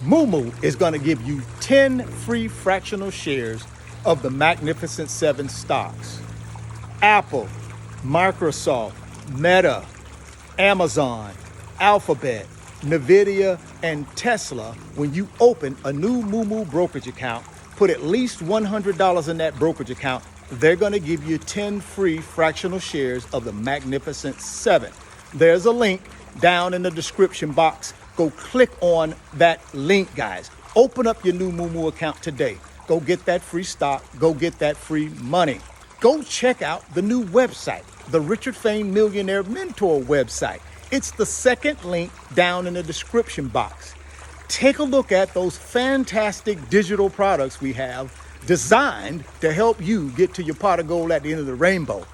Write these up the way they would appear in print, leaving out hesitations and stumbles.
Moomoo is going to give you 10 free fractional shares of the Magnificent Seven stocks. Apple, Microsoft, Meta, Amazon, Alphabet, Nvidia, and Tesla. When you open a new Moomoo brokerage account, put at least $100 in that brokerage account, they're going to give you 10 free fractional shares of the Magnificent Seven. There's a link down in the description box. Go click on that link, guys. Open up your new Moomoo account today. Go get that free stock. Go get that free money. Go check out the new website, the Richard Fain Millionaire Mentor website. It's the second link down in the description box. Take a look at those fantastic digital products we have designed to help you get to your pot of gold at the end of the rainbow.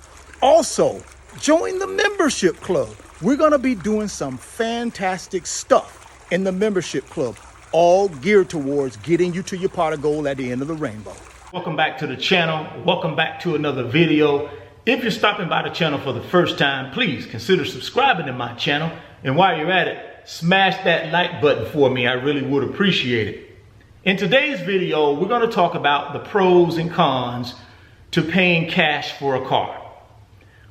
Also, join the membership club. We're going to be doing some fantastic stuff in the membership club, all geared towards getting you to your pot of gold at the end of the rainbow. Welcome back to the channel. Welcome back to another video. If you're stopping by the channel for the first time, please consider subscribing to my channel. And while you're at it, smash that like button for me. I really would appreciate it. In today's video, we're going to talk about the pros and cons to paying cash for a car.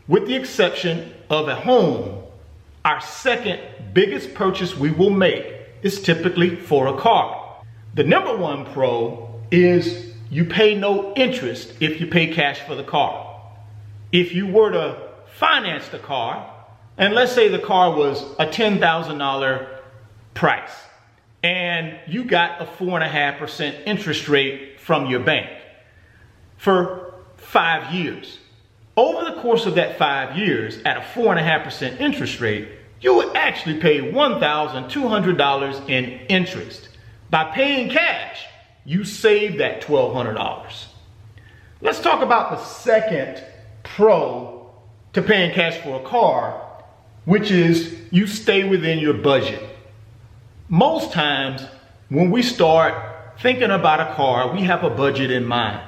With the exception of a home, our second biggest purchase we will make is typically for a car. The number one pro is you pay no interest if you pay cash for the car. If you were to finance the car, and let's say the car was a $10,000 price, and you got a 4.5% interest rate from your bank for 5 years. Over the course of that 5 years, at a 4.5% interest rate, you would actually pay $1,200 in interest. By paying cash, you save that $1,200. Let's talk about the second pro to paying cash for a car, which is you stay within your budget. Most times when we start thinking about a car, we have a budget in mind.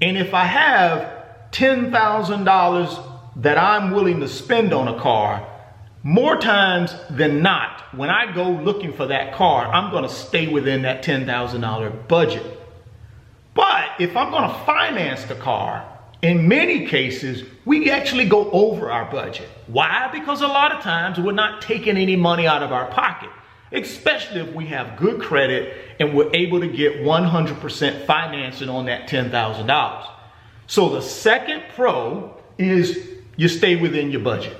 And if I have $10,000 that I'm willing to spend on a car, more times than not, when I go looking for that car, I'm going to stay within that $10,000 budget. But if I'm going to finance the car, in many cases, we actually go over our budget. Why? Because a lot of times we're not taking any money out of our pocket, especially if we have good credit and we're able to get 100% financing on that $10,000. So the second pro is you stay within your budget.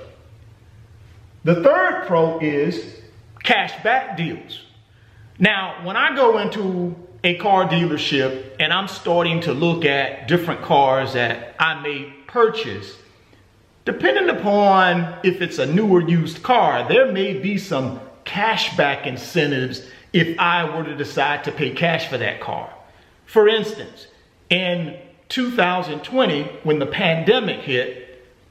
The third pro is cash back deals. Now, when I go into a car dealership and I'm starting to look at different cars that I may purchase, depending upon if it's a new or used car, there may be some cash back incentives if I were to decide to pay cash for that car. For instance, in 2020, when the pandemic hit,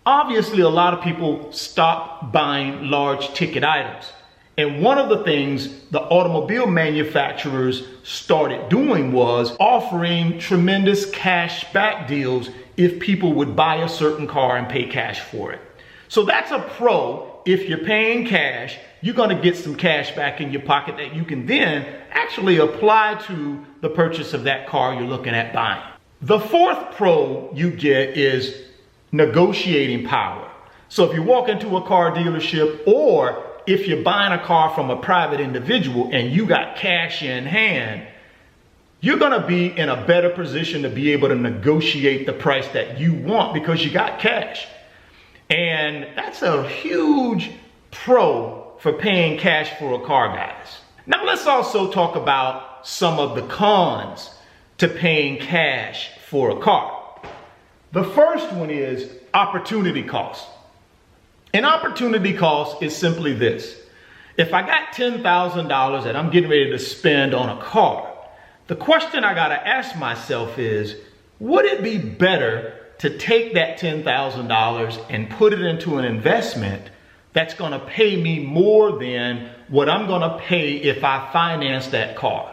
obviously a lot of people stopped buying large ticket items. And one of the things the automobile manufacturers started doing was offering tremendous cash back deals if people would buy a certain car and pay cash for it. So that's a pro. If you're paying cash, you're going to get some cash back in your pocket that you can then actually apply to the purchase of that car you're looking at buying. The fourth pro you get is negotiating power. So if you walk into a car dealership, or if you're buying a car from a private individual and you got cash in hand, you're going to be in a better position to be able to negotiate the price that you want because you got cash. And that's a huge pro for paying cash for a car, guys. Now let's also talk about some of the cons to paying cash for a car. The first one is opportunity cost. And opportunity cost is simply this. If I got $10,000 that I'm getting ready to spend on a car, the question I got to ask myself is, would it be better to take that $10,000 and put it into an investment that's going to pay me more than what I'm going to pay if I finance that car?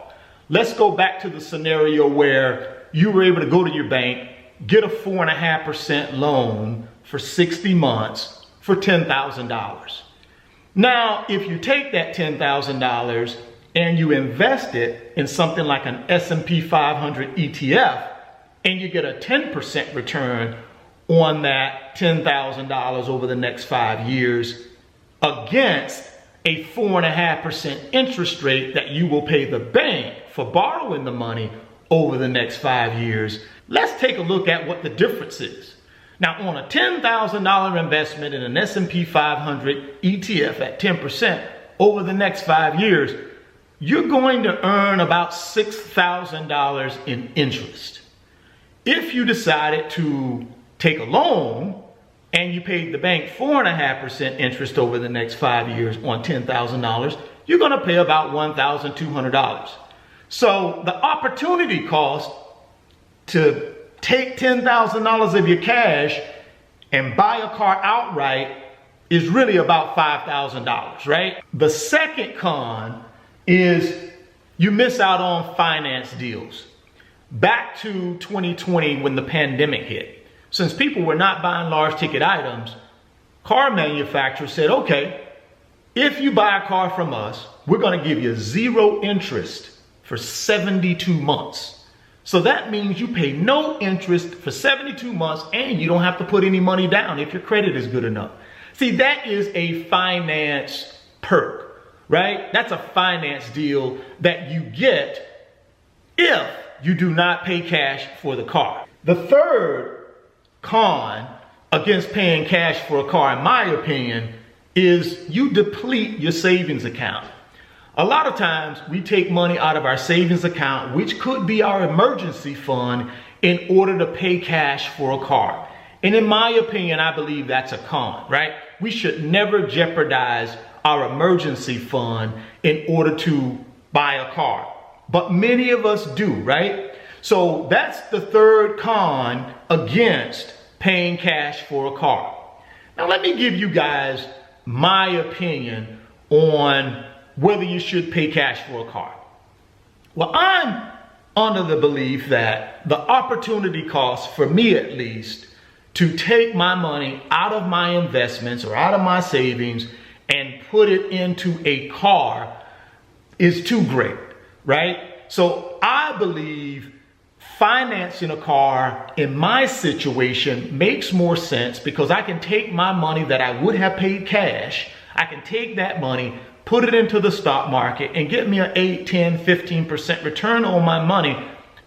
Let's go back to the scenario where you were able to go to your bank, get a 4.5% loan for 60 months for $10,000. Now, if you take that $10,000 and you invest it in something like an S&P 500 ETF, and you get a 10% return on that $10,000 over the next 5 years against a 4.5% interest rate that you will pay the bank for borrowing the money over the next 5 years, let's take a look at what the difference is. Now, on a $10,000 investment in an S&P 500 ETF at 10% over the next 5 years, you're going to earn about $6,000 in interest. If you decided to take a loan and you paid the bank 4.5% interest over the next 5 years on $10,000, you're going to pay about $1,200. So the opportunity cost to take $10,000 of your cash and buy a car outright is really about $5,000, right? The second con is you miss out on finance deals. Back to 2020 when the pandemic hit, since people were not buying large ticket items, car manufacturers said, okay, if you buy a car from us, we're going to give you 0 interest for 72 months. So that means you pay no interest for 72 months and you don't have to put any money down if your credit is good enough. See, that is a finance perk, right? That's a finance deal that you get if you do not pay cash for the car. The third con against paying cash for a car, in my opinion, is you deplete your savings account. A lot of times we take money out of our savings account, which could be our emergency fund, in order to pay cash for a car. And in my opinion, I believe that's a con, right? We should never jeopardize our emergency fund in order to buy a car. But many of us do, right? So that's the third con against paying cash for a car. Now let me give you guys my opinion on whether you should pay cash for a car. Well, I'm under the belief that the opportunity cost, for me at least, to take my money out of my investments or out of my savings and put it into a car is too great, right? So I believe financing a car in my situation makes more sense because I can take my money that I would have paid cash, I can take that money, put it into the stock market and get me an 8, 10, 15% return on my money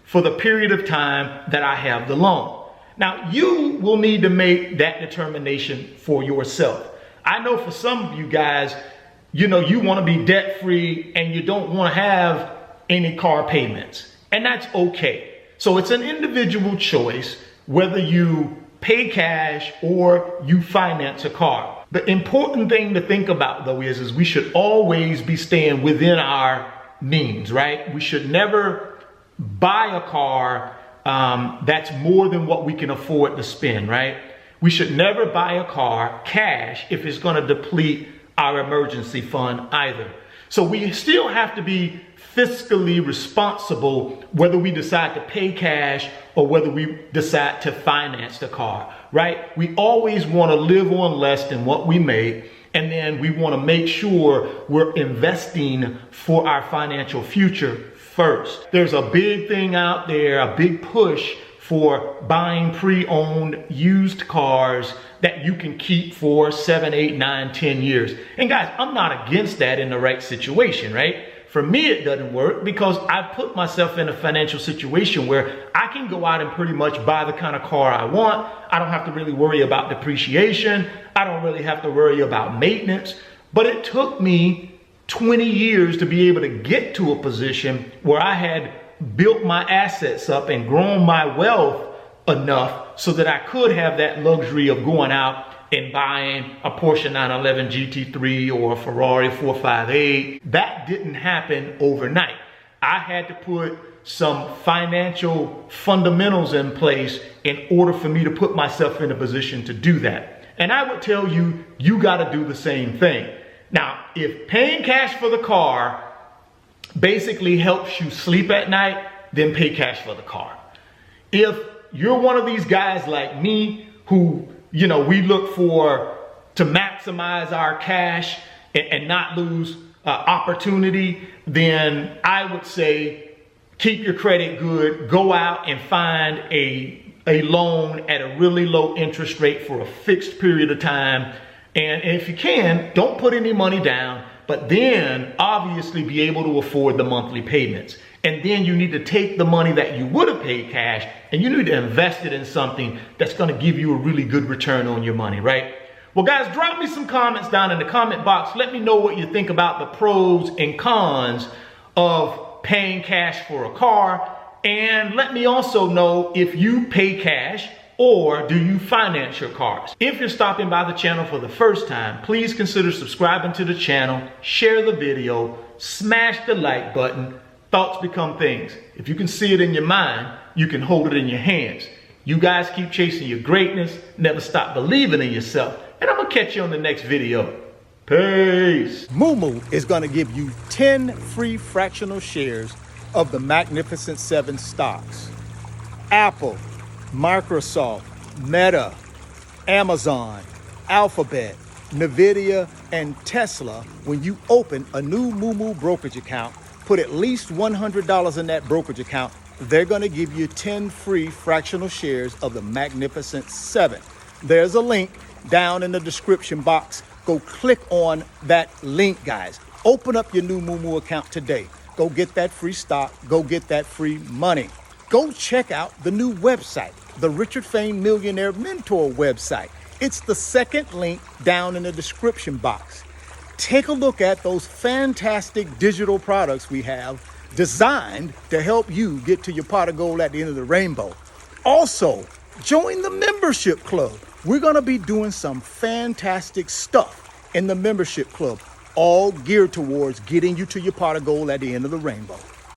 for the period of time that I have the loan. Now, you will need to make that determination for yourself. I know for some of you guys, you want to be debt free and you don't want to have any car payments, and that's okay. So it's an individual choice whether you pay cash or you finance a car. The important thing to think about though is we should always be staying within our means, right? We should never buy a car that's more than what we can afford to spend, right? We should never buy a car cash if it's going to deplete our emergency fund either. So we still have to be fiscally responsible whether we decide to pay cash or whether we decide to finance the car, right? We always want to live on less than what we make, and then we want to make sure we're investing for our financial future first. There's a big thing out there, a big push for buying pre-owned used cars that you can keep for 7, 8, 9, 10 years. And guys, I'm not against that in the right situation, right? For me, it doesn't work because I put myself in a financial situation where I can go out and pretty much buy the kind of car I want. I don't have to really worry about depreciation. I don't really have to worry about maintenance. But it took me 20 years to be able to get to a position where I had built my assets up and grown my wealth enough so that I could have that luxury of going out and buying a Porsche 911 GT3 or a Ferrari 458. That didn't happen overnight. I had to put some financial fundamentals in place in order for me to put myself in a position to do that. And I would tell you, you got to do the same thing. Now, if paying cash for the car basically helps you sleep at night, then pay cash for the car. If you're one of these guys like me who, we look to maximize our cash and not lose opportunity, then I would say keep your credit good. Go out and find a loan at a really low interest rate for a fixed period of time. And if you can, don't put any money down, but then obviously be able to afford the monthly payments. And then you need to take the money that you would have paid cash and you need to invest it in something that's going to give you a really good return on your money, right? Well, guys, drop me some comments down in the comment box. Let me know what you think about the pros and cons of paying cash for a car. And let me also know if you pay cash or do you finance your cars. If you're stopping by the channel for the first time, please consider subscribing to the channel, share the video, smash the like button. Thoughts become things. If you can see it in your mind, you can hold it in your hands. You guys keep chasing your greatness, never stop believing in yourself, and I'm gonna catch you on the next video. Peace. Moo is going to give you 10 free fractional shares of the Magnificent 7 stocks. Apple, Microsoft, Meta, Amazon, Alphabet, Nvidia, and Tesla. When you open a new Moo brokerage account, put at least $100 in that brokerage account, they're going to give you 10 free fractional shares of the Magnificent 7. There's a link down in the description box. Go click on that link, guys. Open up your new Moo account today. Go get that free stock. Go get that free money. Go check out the new website, the Richard Fain Millionaire Mentor website. It's the second link down in the description box. Take a look at those fantastic digital products we have designed to help you get to your pot of gold at the end of the rainbow. Also, join the membership club. We're going to be doing some fantastic stuff in the membership club, all geared towards getting you to your pot of gold at the end of the rainbow.